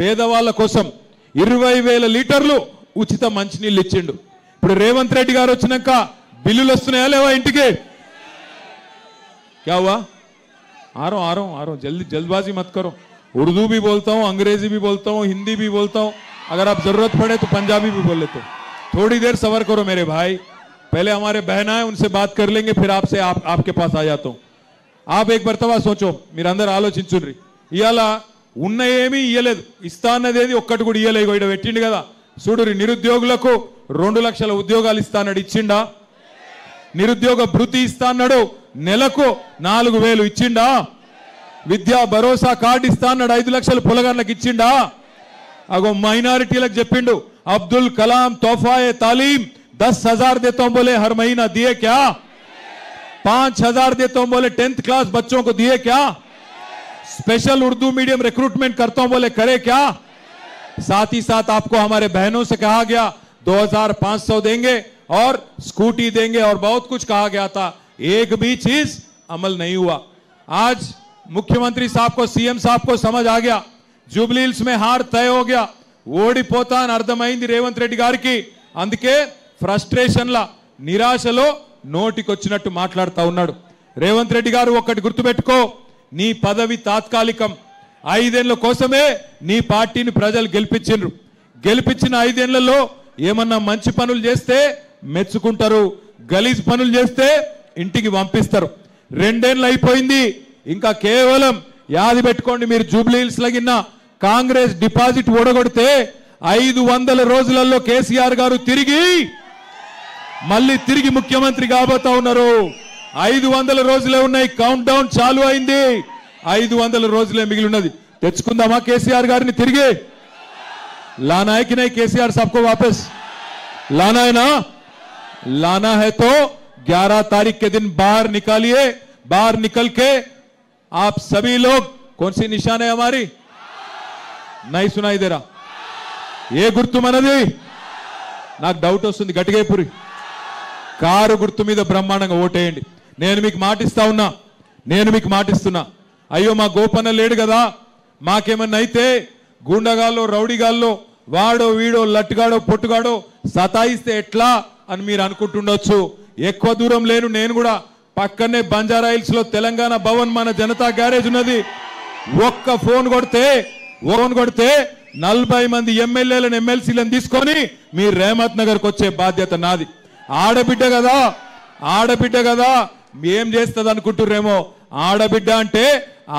పేదవాళ్ళ కోసం 20,000 లీటర్లు ఉచిత మంచినీళ్ళు ఇచ్చిండు. ఇప్పుడు రేవంత్ రెడ్డి గారు వచ్చినాక బిల్లులు వస్తున్నాయా లేవా ఇంటికి? क्या हुआ? आ रहा हूं जल्दी जल्दबाजी मत करो। उर्दू भी बोलता हूं, अंग्रेजी भी बोलता हूं, हिंदी भी बोलता हूं, अगर आप जरूरत पड़े तो पंजाबी भी बोल लेते। थोड़ी देर सबर करो मेरे भाई, पहले हमारे बहना है उनसे बात कर लेंगे, फिर आपसे आपके पास आ जाता हूं। आप एक मरतबा सोचो, మీరు అందరూ ఆలోచించుర్రి. ఇయాల ఉన్న ఏమీ ఇయ్యలేదు, ఇస్తా అన్నదేది ఒక్కటి కూడా ఇయ్యలేదు. ఇగో ఇడ పెట్టిండు కదా చూడురి, నిరుద్యోగులకు 2 లక్షల ఉద్యోగాలు ఇస్తా అన్నాడు, ఇచ్చిండా? నిరుద్యోగ భృతి ఇస్తా అన్నాడు, నెలకు 4,000 ఇచ్చిండా? విద్యా భరోసా కార్డు ఇస్తా అన్నాడు, 5 లక్షలు పొలగాళ్ళకి ఇచ్చిండా? అగో మైనారిటీలకు చెప్పిండు, అబ్దుల్ కలాం తోఫాయే తాలీం 10,000 देता हूं बोले हर महीना, दिए क्या? 5,000 देता हूं बोले 10th क्लास बच्चों को, दिए क्या? स्पेशल उर्दू मीडियम रिक्रूटमेंट करता हूं बोले, करे क्या? साथ ही साथ आपको हमारे बहनों से कहा गया 2,500 देंगे और स्कूटी देंगे और बहुत कुछ कहा गया था, एक भी चीज अमल नहीं हुआ। आज मुख्यमंत्री साहब को, सीएम साहब को समझ आ गया, जुबली हिल्स में हार तय हो गया, ఓడిపోతా అని అర్థమైంది రేవంత్ రెడ్డి గారికి. అందుకే ఫ్రస్ట్రేషన్ లా, నిరాశలో నోటికొచ్చినట్టు మాట్లాడుతూ ఉన్నాడు. రేవంత్ రెడ్డి గారు ఒక్కటి గుర్తుపెట్టుకో, నీ పదవి తాత్కాలికం. 5 ఏళ్ల కోసమే నీ పార్టీని ప్రజలు గెలిపించిండ్రు. గెలిపించిన 5 ఏళ్లలో ఏమన్నా మంచి పనులు చేస్తే మెచ్చుకుంటారు, గలీజ్ పనులు చేస్తే ఇంటికి పంపిస్తారు. 2 ఏళ్ళు అయిపోయింది, ఇంకా కేవలం యాది పెట్టుకోండి, మీరు జూబ్లీ హిల్స్ లగిన కాంగ్రెస్ డిపాజిట్ ఓడగొడితే 500 రోజులలో కేసీఆర్ గారు మళ్ళీ తిరిగి ముఖ్యమంత్రి కాబోతా ఉన్నారు. 500 రోజులే ఉన్నాయి, కౌంట్ డౌన్ చాలు అయింది, 500 రోజులే మిగిలి ఉన్నది. తెచ్చుకుందామా కేసీఆర్ గారిని తిరిగి? लाना है कि नहीं केसीआर साहब को वापस? लाना है ना? लाना है तो 11 तारीख के दिन बाहर निकालिए। बाहर निकल के आप सभी लोग, कौन सी निशान है हमारी? नहीं सुनाई दे रहा, ये गुर्तु मनदी నాకు డౌట్ వస్తుంది, గట్టిగైపురి కారు గుర్తు మీద బ్రహ్మాండంగా ఓటేయండి. నేను మీకు మాటిస్తున్నా, అయ్యో మా గోపన్న లేడు కదా, మాకేమన్నా అయితే గూండగాల్లో రౌడీగాల్లో వాడో వీడో లట్టుగాడో పొట్టుగాడో సతాయిస్తే ఎట్లా అని మీరు అనుకుంటుండొచ్చు. ఎక్కువ దూరం లేను, నేను కూడా పక్కనే బంజారా హిల్స్ లో తెలంగాణ భవన్ మన జనతా గ్యారేజ్ ఉన్నది. ఒక్క ఫోన్ కొడితే 40 మంది ఎమ్మెల్యేలను ఎమ్మెల్సీలను తీసుకొని మీ రేమత్ నగర్కి వచ్చే బాధ్యత నాది. ఆడబిడ్డ కదా ఏం చేస్తుంది అనుకుంటుర్రేమో, ఆడబిడ్డ అంటే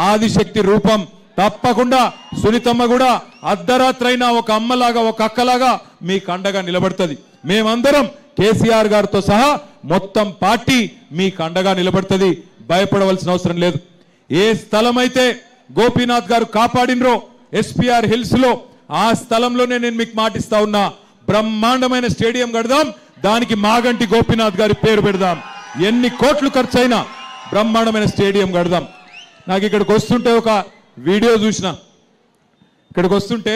ఆదిశక్తి రూపం. తప్పకుండా సునీతమ్మ కూడా అర్ధరాత్రైనా ఒక అమ్మలాగా ఒక అక్కలాగా మీకు అండగా నిలబడుతుంది. మేమందరం కేసీఆర్ గారితో సహా మొత్తం పార్టీ మీకు అండగా నిలబడుతుంది, భయపడవలసిన అవసరం లేదు. ఏ స్థలం అయితే గోపీనాథ్ గారు కాపాడినరో ఎస్పీఆర్ హిల్స్ లో, ఆ స్థలంలోనే నేను మీకు మాటిస్తా ఉన్నా, బ్రహ్మాండమైన స్టేడియం కడదాం, దానికి మాగంటి గోపీనాథ్ గారి పేరు పెడదాం. ఎన్ని కోట్లు ఖర్చు అయినా బ్రహ్మాండమైన స్టేడియం కడదాం. నాకు ఇక్కడికి వస్తుంటే ఒక వీడియో చూసిన, ఇక్కడికి వస్తుంటే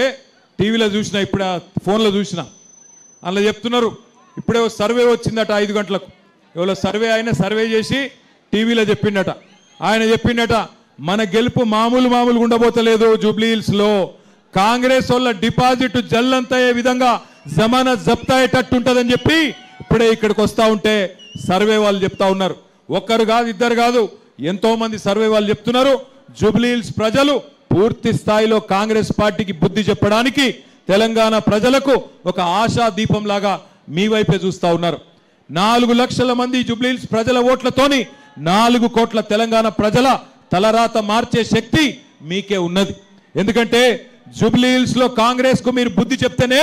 టీవీలో చూసిన, ఇప్పుడు ఫోన్లో చూసిన, అందులో చెప్తున్నారు ఇప్పుడే సర్వే వచ్చిందట 5 గంటలకు. ఎవరో సర్వే ఆయన సర్వే చేసి టీవీలో చెప్పిండట. ఆయన చెప్పిండట, మన గెలుపు మామూలుగా ఉండబోతలేదు, జూబ్లీ హిల్స్ లో కాంగ్రెస్ వాళ్ళ డిపాజిట్ జల్లంతయ్యే విధంగా జమానత్ జప్తా అయ్యేటట్టు ఉంటుందని చెప్పి ఇప్పుడే ఇక్కడికి వస్తా ఉంటే సర్వే వాళ్ళు చెప్తా ఉన్నారు. ఒక్కరు కాదు, ఇద్దరు కాదు, ఎంతో మంది సర్వే వాళ్ళు చెప్తున్నారు. జూబ్లీ హిల్స్ ప్రజలు పూర్తి స్థాయిలో కాంగ్రెస్ పార్టీకి బుద్ధి చెప్పడానికి తెలంగాణ ప్రజలకు ఒక ఆశా దీపం లాగా మీ వైపే చూస్తా ఉన్నారు. 4 లక్షల మంది జూబ్లీ హిల్స్ ప్రజల ఓట్లతోని 4 కోట్ల తెలంగాణ ప్రజల తలరాత మార్చే శక్తి మీకే ఉన్నది. ఎందుకంటే జూబ్లీ హిల్స్ లో కాంగ్రెస్ కు మీరు బుద్ధి చెప్తేనే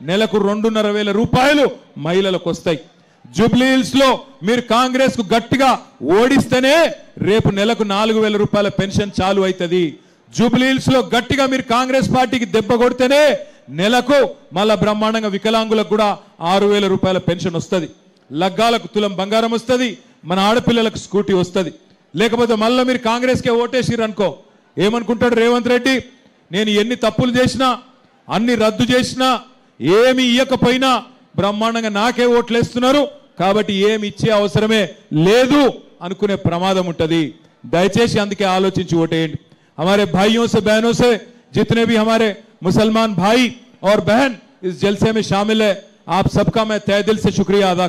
నెలకు 2,500 రూపాయలు మహిళలకు వస్తాయి. జూబ్లీ హిల్స్ లో మీరు కాంగ్రెస్ కు గట్టిగా ఓడిస్తేనే రేపు నెలకు 4,000 రూపాయల పెన్షన్ చాలు అవుతుంది. జూబ్లీ హిల్స్ లో గట్టిగా మీరు కాంగ్రెస్ పార్టీకి దెబ్బ కొడితేనే నెలకు మళ్ళా బ్రహ్మాండంగా వికలాంగులకు కూడా 6,000 రూపాయల పెన్షన్ వస్తుంది. లగ్గాలకు తులం బంగారం వస్తుంది, మన ఆడపిల్లలకు స్కూటీ వస్తుంది. లేకపోతే మళ్ళీ మీరు కాంగ్రెస్కే ఓటేసిరనుకో, ఏమనుకుంటాడు రేవంత్ రెడ్డి, నేను ఎన్ని తప్పులు చేసినా, అన్ని రద్దు చేసినా, ఏమి ఇయ్యకపోయినా బ్రహ్మాండంగా నాకే ఓట్లేస్తున్నారు కాబట్టి ఏమి ఇచ్చే అవసరమే లేదు అనుకునే ప్రమాదం ఉంటుంది. దయచేసి అందుకే ఆలోచించి ఓటేయండి. हमारे भाइयों से बहनों से जितने भी हमारे मुसलमान भाई और बहन इस जलसे में शामिल है, आप सबका मैं तहे दिल से शुक्रिया अदा